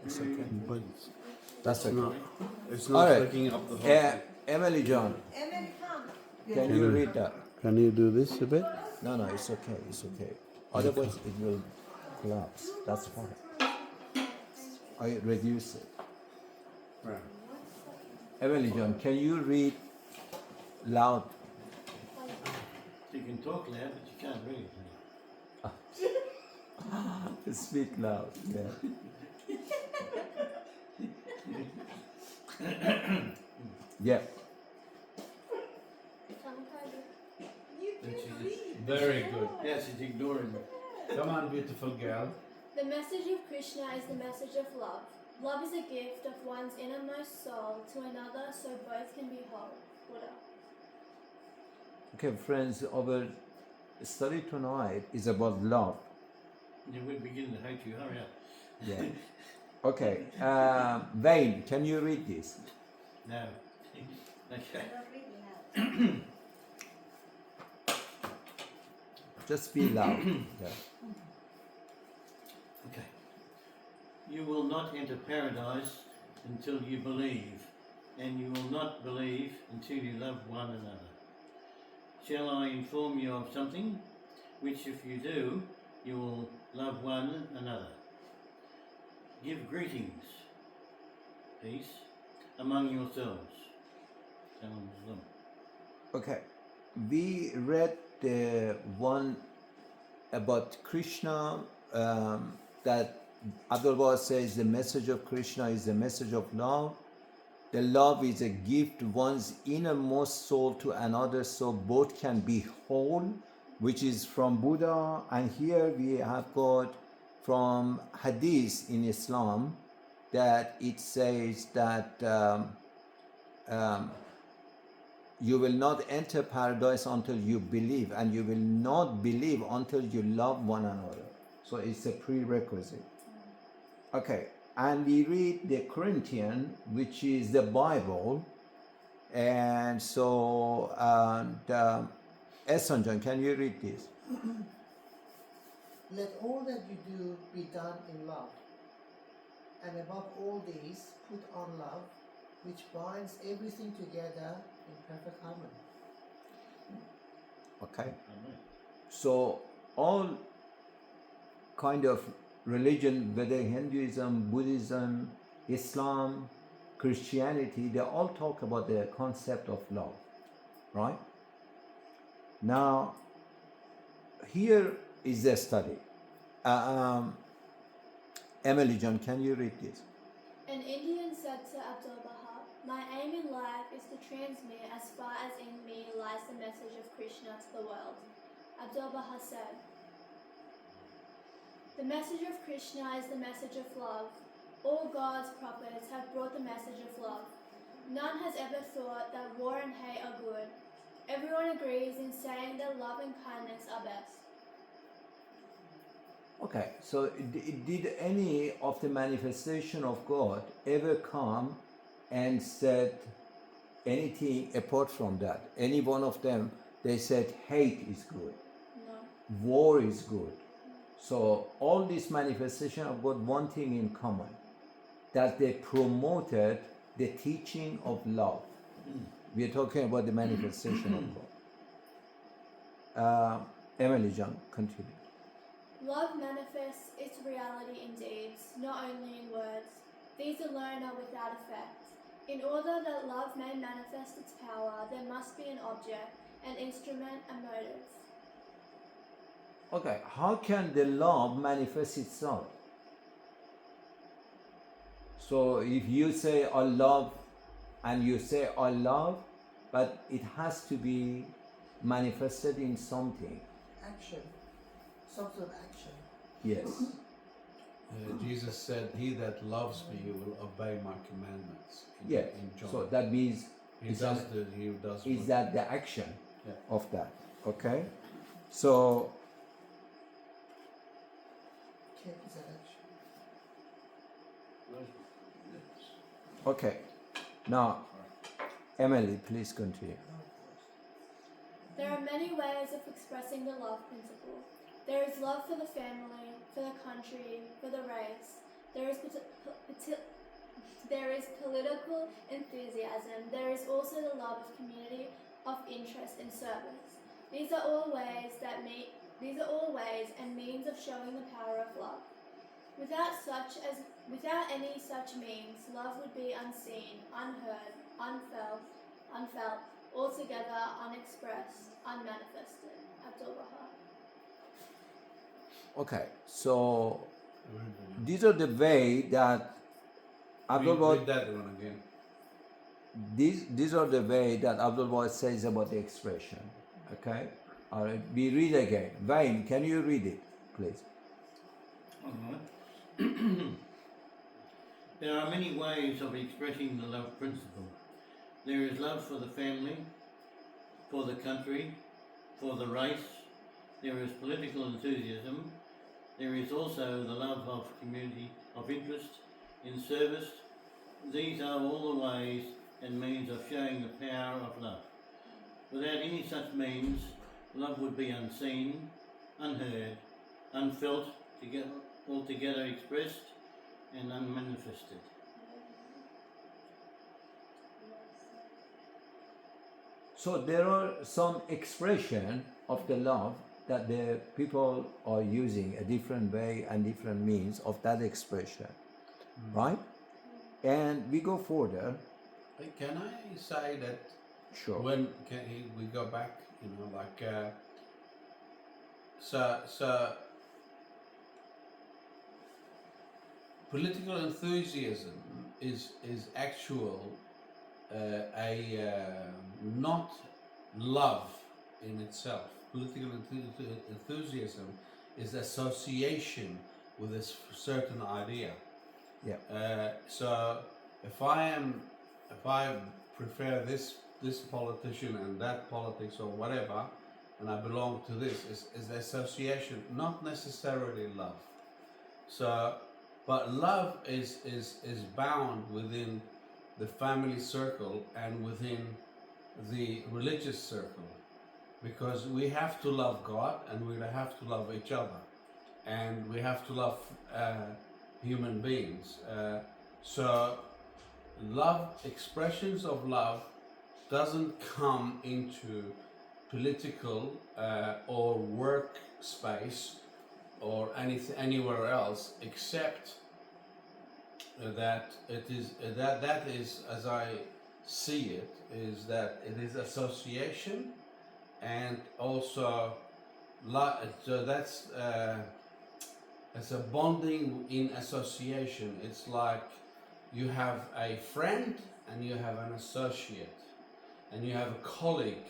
It's okay. But That's it's okay. not. It's All not right. taking up the whole thing. Emily John, Emily, come. can you read that? Can you do this a bit? No, it's okay. It's okay. Otherwise, it will collapse. That's fine. I reduce it. Right. Emily John, can you read loud? You can talk loud, but you can't read. Speak loud. Yeah. Yeah. Very good. Yeah, she's ignoring me. Come on, beautiful girl. The message of Krishna is the message of love. Love is a gift of one's innermost soul to another so both can be whole. Buddha. Okay, friends, our study tonight is about love. Yeah, we're beginning to hate you. Hurry up. Yeah. Okay. Wayne, can you read this? No. Okay. Just be loud. Yeah. Okay. You will not enter paradise until you believe, and you will not believe until you love one another. Shall I inform you of something which, if you do, you will love one another? Give greetings, peace, among yourselves. Salam Muslim. Okay. We read the one about Krishna that Abdul says the message of Krishna is the message of love. The love is a gift one's innermost soul to another so both can be whole, which is from Buddha. And here we have got from Hadith in Islam that it says that you will not enter paradise until you believe, and you will not believe until you love one another. So it's a prerequisite. Okay, and we read the Corinthian, which is the Bible, and so Essanjan, can you read this? Let all that you do be done in love. And above all these, put on love, which binds everything together in perfect harmony. Okay, so all kind of religion, whether Hinduism, Buddhism, Islam, Christianity, they all talk about the concept of love, right? Now, here is the study. Emily John, can you read this? An Indian said to Abdul Baha, "My aim in life is to transmit as far as in me lies the message of Krishna to the world." Abdul Baha said, "The message of Krishna is the message of love. All God's prophets have brought the message of love. None has ever thought that war and hate are good. Everyone agrees in saying that love and kindness are best." Okay, so did any of the manifestation of God ever come and said anything apart from that? Any one of them, they said hate is good, No. war is good. So all these manifestations have got one thing in common, that they promoted the teaching of love. We are talking about the manifestation of God. Emily John, continue. Love manifests its reality in deeds, not only in words. These alone are without effect. In order that love may manifest its power, there must be an object, an instrument, a motive. Okay, how can the love manifest itself? So if you say I love and you say I love, but it has to be manifested in something. Action. Some sort of action. Yes. Jesus said, "He that loves me will obey my commandments." Yes. In John. So that means he does. is that the action Yeah. of that. Okay? So Care is an action. okay. Now Emily, please continue. There are many ways of expressing the love principle. There is love for the family, for the country, for the race. There is there is political enthusiasm. There is also the love of community, of interest and service. These are all ways and means of showing the power of love. Without any such means, love would be unseen, unheard, unfelt, altogether unexpressed, unmanifested. Abdul Baha. Okay, so these are the way that Abdul Baha, Read that one again. these are the way that Abdul Baha says about the expression. Okay, all right. We read again. Wayne, can you read it, please? Alright. There are many ways of expressing the love principle. There is love for the family, for the country, for the race. There is political enthusiasm. There is also the love of community, of interest, in service. These are all the ways and means of showing the power of love. Without any such means, love would be unseen, unheard, unfelt, altogether expressed and unmanifested. So there are some expression of the love that the people are using a different way and different means of that expression, right? And we go further. Can I say that Sure. when we go back, so political enthusiasm is actual not love in itself. Political enthusiasm is association with a certain idea. Yeah. So if I prefer this politician and that politics or whatever, and I belong to this, is association, not necessarily love. So, but love is bound within the family circle and within the religious circle, because we have to love God and we have to love each other, and we have to love human beings. So love, expressions of love doesn't come into political or work space or anywhere else, except that it is that is, as I see it, is that it is association, and also so that's it's a bonding in association. It's like you have a friend and you have an associate and you have a colleague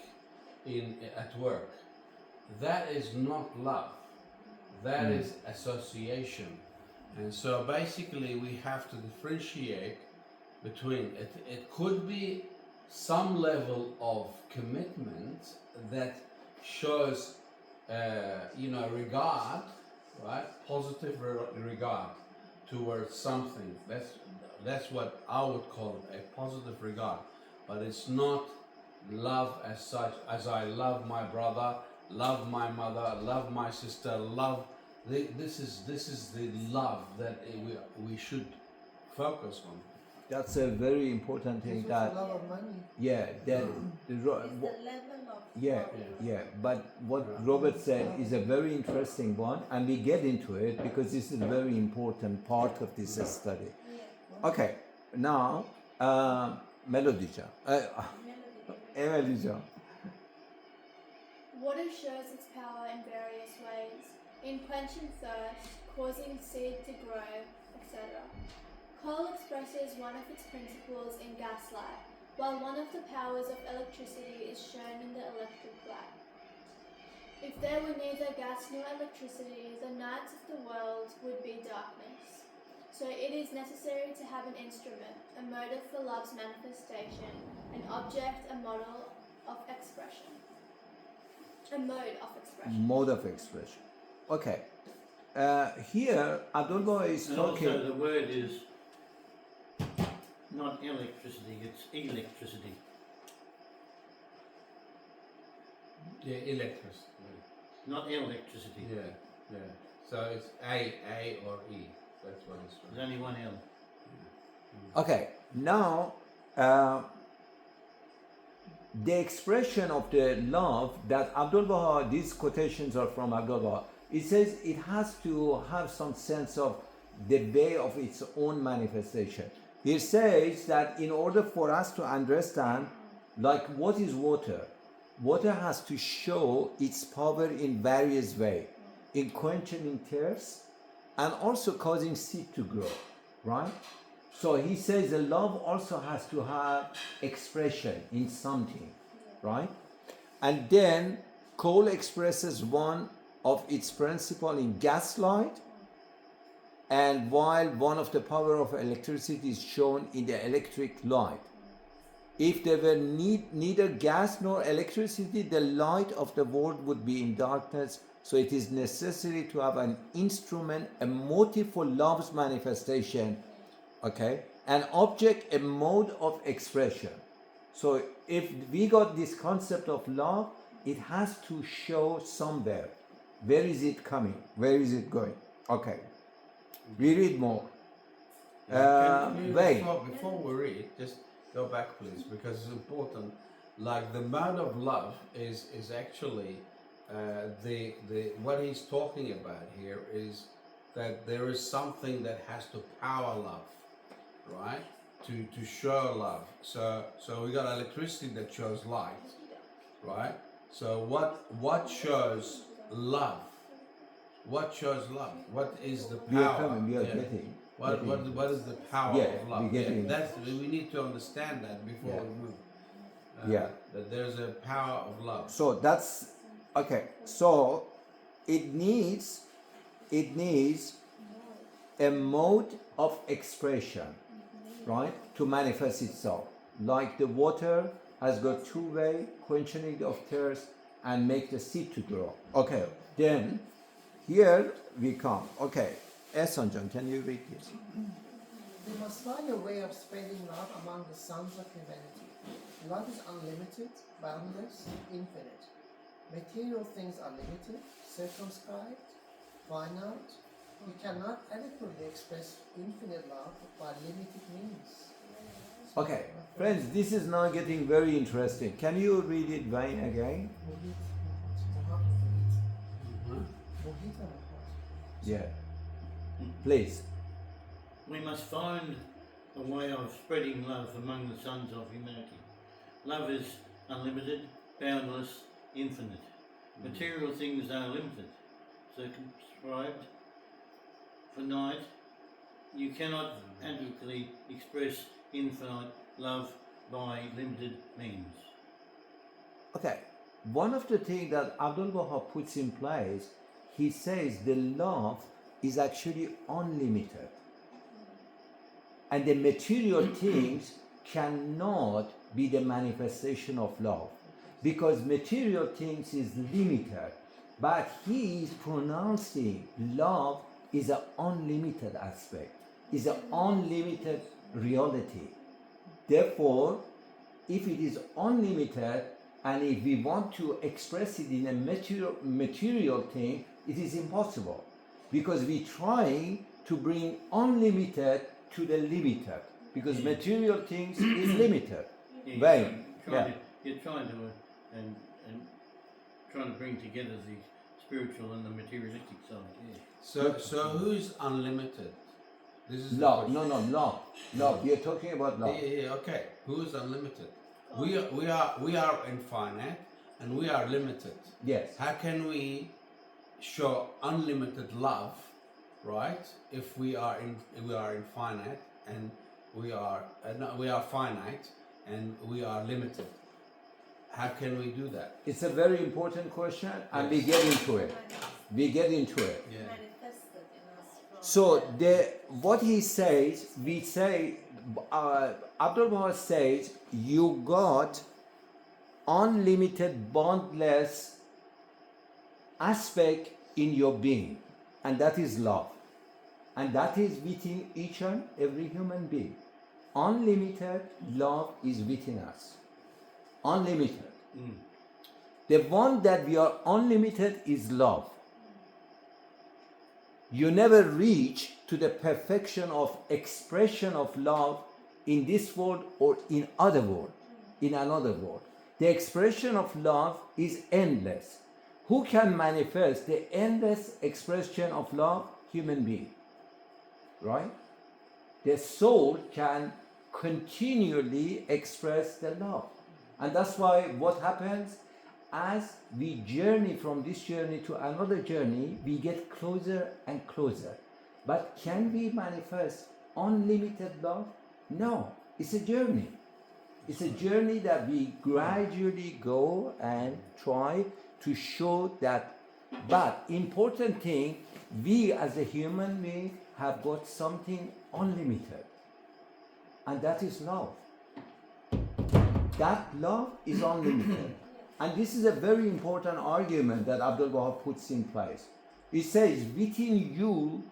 at work. That is not love. That is association. And so basically we have to differentiate between it. It could be some level of commitment that shows regard, right? Positive regard towards something. That's what I would call a positive regard. But it's not love as such, as I love my brother, love my mother, love my sister, love. This is the love that we should focus on. That's a very important thing. It's That also love of money. yeah, that It's the level of yeah, yeah. But what Robert said is a very interesting one, and we get into it because this is a very important part of this study. Okay, now Melody Can. Emily Can. Water shows its power in various ways, in quenching thirst, causing seed to grow, etc. Coal expresses one of its principles in gaslight, while one of the powers of electricity is shown in the electric light. If there were neither gas nor electricity, the nights of the world would be darkness. So it is necessary to have an instrument, a motive for love's manifestation, an object, a model of expression. A mode of expression. Mode of expression. Okay. Here, Abdul is And talking. also the word is not electricity, it's electricity. Yeah, electricity. Not electricity. Yeah. So it's A or E. That's what it's There's only one L. Okay, now the expression of the love that Abdul Baha, these quotations are from Abdul Baha, it says it has to have some sense of the way of its own manifestation. He says that in order for us to understand, like what is water? Water has to show its power in various ways, in quenching thirst and also causing seed to grow, right? So he says the love also has to have expression in something, right? And then coal expresses one of its principle in gaslight, and while one of the power of electricity is shown in the electric light. If there were neither gas nor electricity, the light of the world would be in darkness. So it is necessary to have an instrument, a motive for love's manifestation, okay? An object, a mode of expression. So if we got this concept of love, it has to show somewhere. Where is it coming? Where is it going? Okay. We read more. Can you, Wait. before we read, just go back please, because it's important. Like the mode of love is actually the what he's talking about here is that there is something that has to power love, right? To show love. So we got electricity that shows light, right? So what shows love? What shows love? What is the We are power? coming, we are Yeah. getting. What is the power Yeah, of love? we're getting- That's we need to understand that before Yeah. we move. Yeah. That there's a power of love. So that's okay. So it needs a mode of expression, right, to manifest itself. Like the water has got two-way quenching of thirst and make the seed to grow. Okay, then here we come. Okay, Ehsan, can you read this? We must find a way of spreading love among the sons of humanity. Love is unlimited, boundless, infinite. Material things are limited, circumscribed, finite. We cannot adequately express infinite love by limited means. Okay, friends, this is now getting very interesting. Can you read it Wayne again? Yeah, please. We must find a way of spreading love among the sons of humanity. Love is unlimited, boundless, infinite. Material things are limited, circumscribed, finite. You cannot adequately express infinite love by limited means. Okay, one of the things that Abdul Baha puts in place, he says the love is actually unlimited. And the material things cannot be the manifestation of love, because material things is limited. But he is pronouncing love is an unlimited aspect, is an unlimited reality. Therefore, if it is unlimited, and if we want to express it in a material thing, it is impossible, because we're trying to bring unlimited to the limited, because material things is limited. Yeah, Wayne, you're trying to and trying to bring together the spiritual and the materialistic side. Yeah. So who's unlimited? This is the Love, question. no, love. We are talking about love. Yeah, okay. Who is unlimited? We are infinite and we are limited. Yes. How can we show unlimited love, right? If we are infinite and we are finite and we are limited. How can we do that? It's a very important question, and we Yes. get into it. We get into it. Yeah. Manifested in us from So the what he says, we say, Abdul Baha says, you got unlimited, boundless aspect in your being, and that is love, and that is within each and every human being. Unlimited love is within us. Unlimited. The one that we are unlimited is love. you never reach to the perfection of expression of love in this world or in other world, in another world. The expression of love is endless. Who can manifest the endless expression of love? Human being, right? The soul can continually express the love. And that's why what happens as we journey from this journey to another journey, we get closer and closer. But can we manifest unlimited love? No, it's a journey. It's a journey that we gradually go and try to show that. But important thing, we as a human being have got something unlimited. And that is love. That love is unlimited. And this is a very important argument that Abdul Wahab puts in place. He says, within you,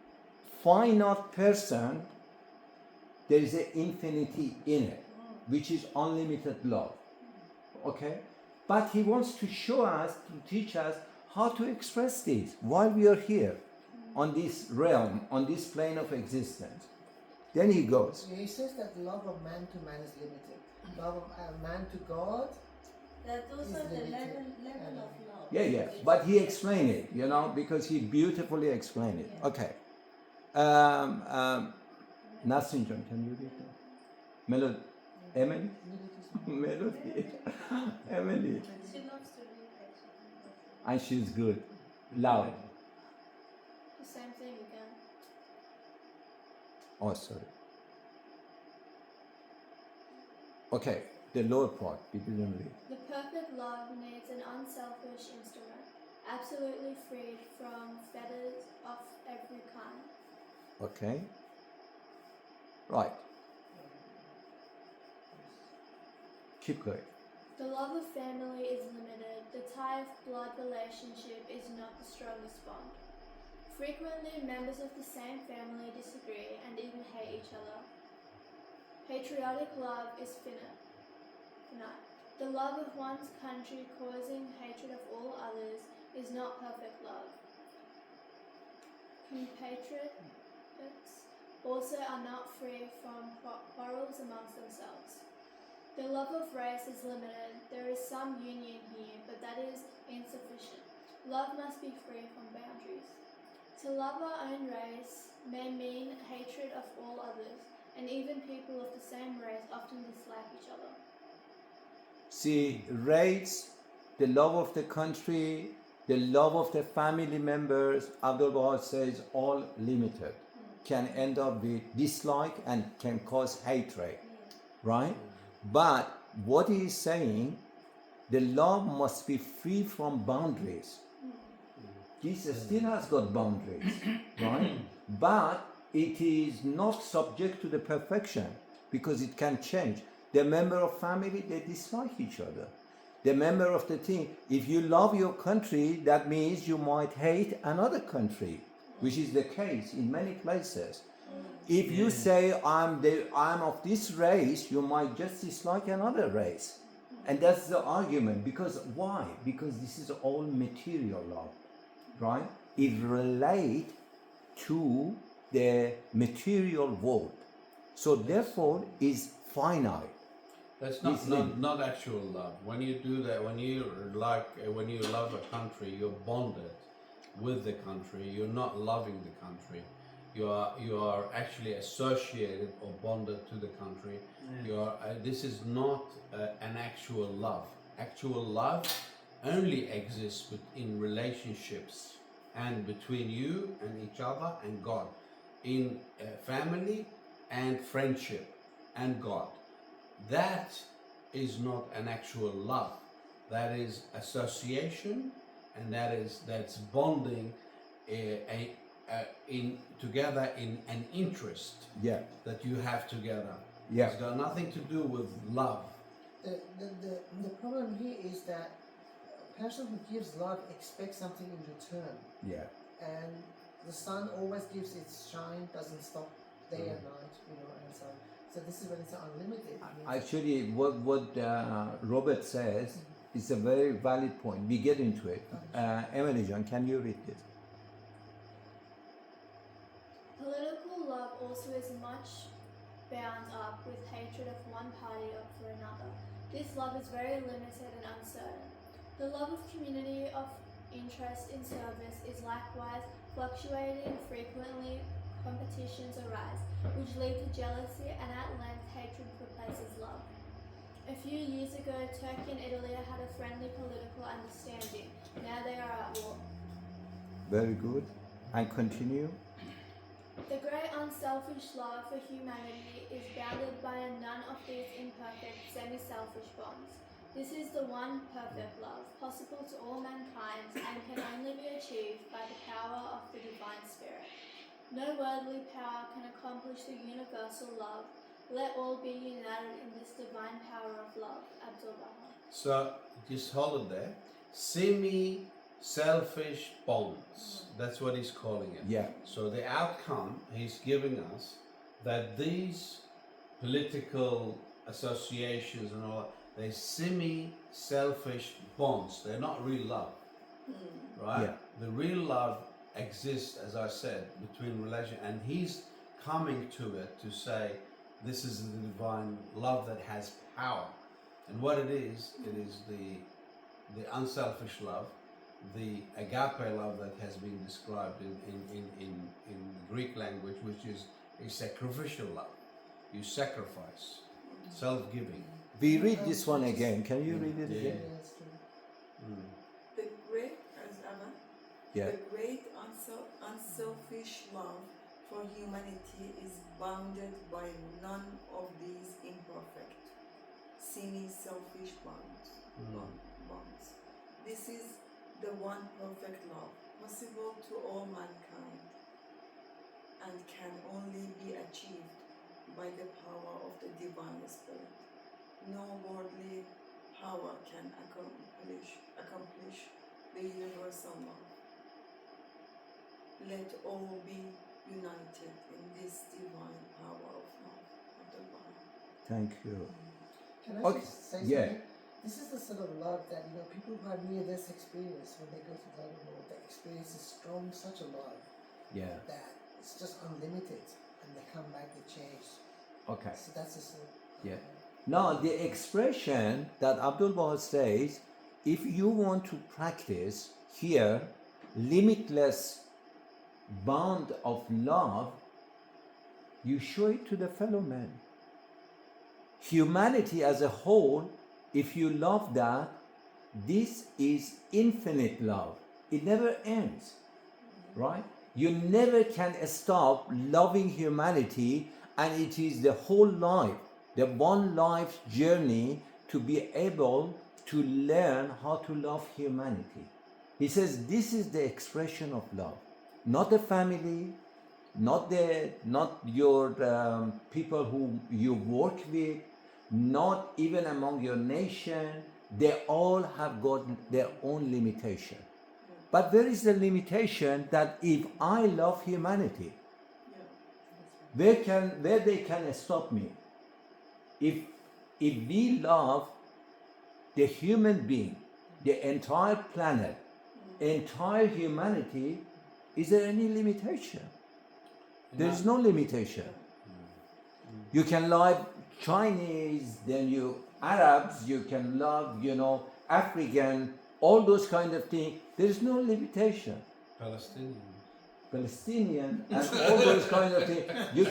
finite person, there is an infinity in it, which is unlimited love. Okay? But he wants to show us, to teach us how to express this while we are here on this realm, on this plane of existence. Then he goes, He says that love of man to man is limited. Love of man to God. That's also Is the limited. level of love. yeah, but he explained it, you know, because he beautifully explained it. Yeah. Okay. Nasrin John, can you read that? Melody, Emily? Melody, Emily. She loves to read actually. And she's good, loud. The same thing again. Oh, sorry. Okay, the lower part, we didn't read. The perfect love needs an unselfish instrument, absolutely freed from fetters of every kind. Okay. Right. Keep going. The love of family is limited. The tie of blood relationship is not the strongest bond. Frequently, members of the same family disagree and even hate each other. Patriotic love is finite. The love of one's country causing hatred of all others is not perfect love. Compatriots also are not free from quarrels amongst themselves. The love of race is limited. There is some union here, but that is insufficient. Love must be free from boundaries. To love our own race may mean hatred of all others, and even people of the same race often dislike each other. See, race, the love of the country, the love of the family members, Abdul Wahab says, all limited, can end up with dislike and can cause hatred, right? But what he is saying, the love must be free from boundaries. Jesus still has got boundaries, right? But it is not subject to the perfection because it can change. The member of family, they dislike each other. The member of the team, if you love your country, that means you might hate another country, which is the case in many places. If you say I'm of this race, you might just dislike another race. And that's the argument. Because why? Because this is all material love, right? It relates to the material world. So therefore is finite. That's It's not actual love. When you do that, when you love a country, you're bonded with the country. You're not loving the country. You are actually associated or bonded to the country. This is not an actual love. Actual love only exists in relationships and between you and each other and God, in family and friendship and God. That is not an actual love. That is association, and that's bonding in together in an interest Yeah. that you have together. Yeah. It's got nothing to do with love. The problem here is that a person who gives love expects something in return. Yeah. And the sun always gives its shine, doesn't stop day and night, and so this is when it's unlimited. It means- Actually, what Robert says is a very valid point. We get into it. Emily John, can you read this? bound up with hatred of one party or for another. This love is very limited and uncertain. The love of community of interest in service is likewise fluctuating. Frequently competitions arise, which lead to jealousy, and at length hatred replaces love. A few years ago, Turkey and Italy had a friendly political understanding. Now they are at war. Very good. And continue. The great unselfish love for humanity is bounded by none of these imperfect, semi-selfish bonds. This is the one perfect love, possible to all mankind, and can only be achieved by the power of the Divine Spirit. No worldly power can accomplish the universal love. Let all be united in this divine power of love. Abdul Baha. So just hold it there. Semi-selfish bonds. That's what he's calling it. Yeah. So the outcome he's giving us that these political associations and all that, they're semi-selfish bonds. They're not real love, right? Yeah. The real love exists, as I said, between relation, and he's coming to it to say this is the divine love that has power. And what it is the unselfish love, the agape love that has been described in Greek language, which is a sacrificial love. You sacrifice, self-giving. We read this one again. Can you read it Yeah. again? Yes, true. The great, as Abba, Yeah. the great unselfish love for humanity is bounded by none of these imperfect, semi-selfish bonds. This is the one perfect love, possible to all mankind, and can only be achieved by the power of the Divine Spirit. No worldly power can accomplish the universal love. Let all be united in this divine power of love. Abdul Baha. Thank you. Can I Okay, just say yeah. something? This is the sort of love that people who have near this experience when they go to the other world, they experience a strong, such a love Yeah. that it's just unlimited, and they come back, they change. Okay. So that's the sort of Yeah. Now, the expression that Abdul Baha says, if you want to practice here limitless bond of love, you show it to the fellow man. Humanity as a whole, if you love that, this is infinite love. It never ends, right? You never can stop loving humanity, and it is the whole life, the one life journey to be able to learn how to love humanity. He says this is the expression of love, not the family, not your people who you work with, not even among your nation. They all have got their own limitation. But there is a limitation that if I love humanity, where they can stop me? If we love the human being, the entire planet, entire humanity, is there any limitation? There is no limitation. You can love Chinese, then you Arabs, you can love, African, all those kind of things. There is no limitation. Palestinian and all those kind of things. You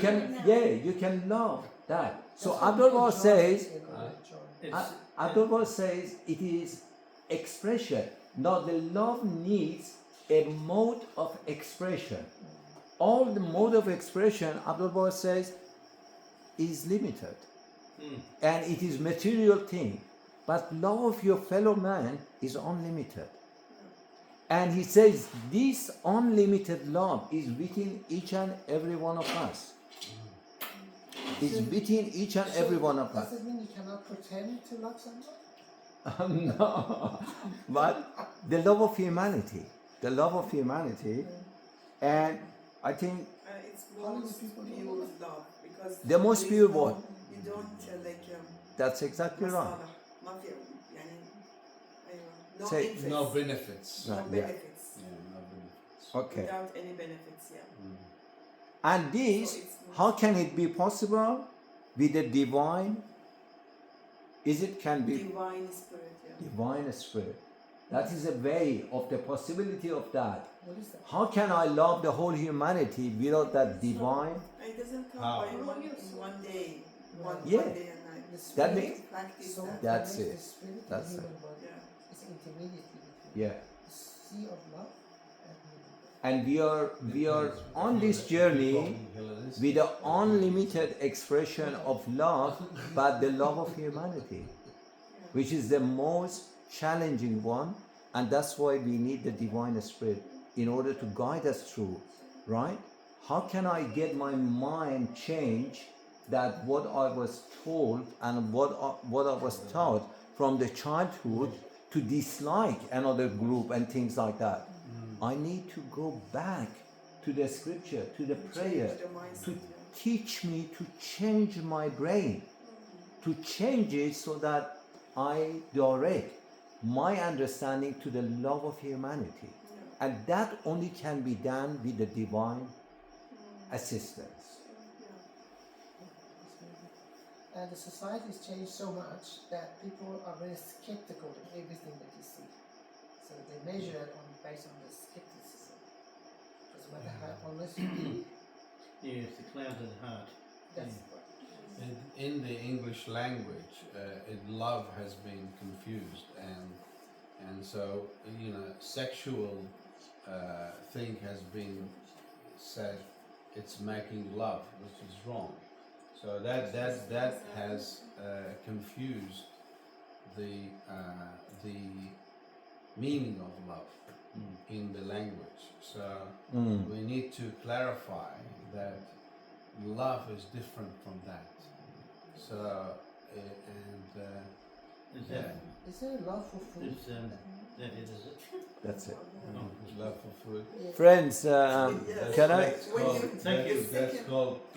can love that. So That's what Abdul people Baha join, says, they call it joy. It's, Abdul Baha says it is expression. Now the love needs a mode of expression. All the mode of expression, Abdul Baha says, is limited. And it is material thing. But love of your fellow man is unlimited. And he says this unlimited love is within each and every one of us. It's within each and every one of us. Does it mean you cannot pretend to love someone? No, but the love of humanity, and I think It's How many most people do pure love because the most there pure is no- one. You don't That's exactly right. مصالح ما في يعني أيوة no Say- interest, No benefits. no Right, yeah. benefits No benefits. Okay, without any benefits, yeah. and this, So it's how can it be possible? with the divine, is it can be Divine spirit, yeah. divine spirit. That is a way of the possibility of that. What is that? How can I love the whole humanity without that divine? And it doesn't come How? by in one day, Yeah. one day and night. The That spirit, makes Practice soul that. That's connects it. the spirit That's and it. human body. Yeah. It's intermediately between Yeah. the sea of love and human body. And we are on this journey with the unlimited expression of love, but the love of humanity, which is the most challenging one, and that's why we need the divine spirit in order to guide us through, right? How can I get my mind changed that what I was told and what I was taught from the childhood to dislike another group and things like that? I need to go back to the scripture, to the prayer, Change the mindset, to yeah. teach me to change my brain, to change it so that I direct my understanding to the love of humanity. Yeah. And that only can be done with the divine assistance. And the society has changed so much that people are very skeptical of everything that you see. So they measure it based on the skepticism. Doesn't matter how, unless you believe. Yes, the clouded heart. That's In the English language, love has been confused, and so sexual thing has been said it's making love, which is wrong. So that has confused the meaning of love in the language. So we need to clarify that love is different from that. So Is that, Is there a love for food? is, that it, is it? That's it. love for food. Friends, Yes. can I? That's called, Thank you. That's called